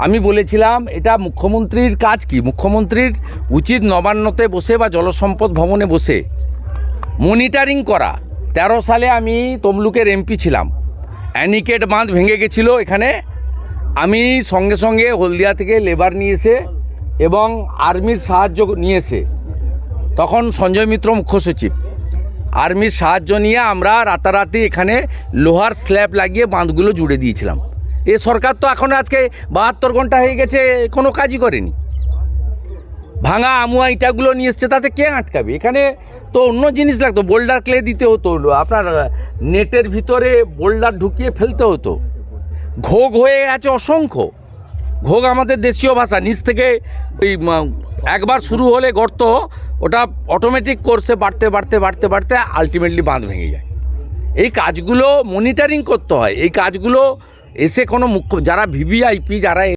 আমি বলেছিলাম এটা মুখ্যমন্ত্রীর কাজ কি, মুখ্যমন্ত্রীর উচিত নবান্নতে বসে বা জলসম্পদ ভবনে বসে মনিটরিং করা। 13 সালে আমি তমলুকের এমপি ছিলাম, অ্যানিকেট বাঁধ ভেঙে গেছিলো এখানে, আমি সঙ্গে সঙ্গে হলদিয়া থেকে লেবার নিয়ে এসে এবং আর্মির সাহায্য নিয়ে এসে, তখন সঞ্জয় মিত্র মুখ্য সচিব, আর্মির সাহায্য নিয়ে আমরা রাতারাতি এখানে লোহার স্ল্যাব লাগিয়ে বাঁধগুলো জুড়ে দিয়েছিলাম। এ সরকার তো এখন আজকে 72 ঘন্টা হয়ে গেছে, কোনো কাজই করেনি। ভাঙা আমুয়া ইটাগুলো নিয়ে এসছে, তাতে কে আটকাবে? এখানে তো অন্য জিনিস লাগতো, বোল্ডার ক্লে দিতে হতো, আপনার নেটের ভিতরে বোল্ডার ঢুকিয়ে ফেলতে হতো। ঘোগ হয়ে গেছে অসংখ্য। ঘোগ আমাদের দেশীয় ভাষা, নিচ থেকে ওই একবার শুরু হলে গর্ত, ওটা অটোমেটিক কোর্সে বাড়তে বাড়তে বাড়তে বাড়তে আলটিমেটলি বাঁধ ভেঙে যায়। এই কাজগুলো মনিটরিং করতে হয়। এই কাজগুলো এসে কোনো যারা ভিভিআইপি যারা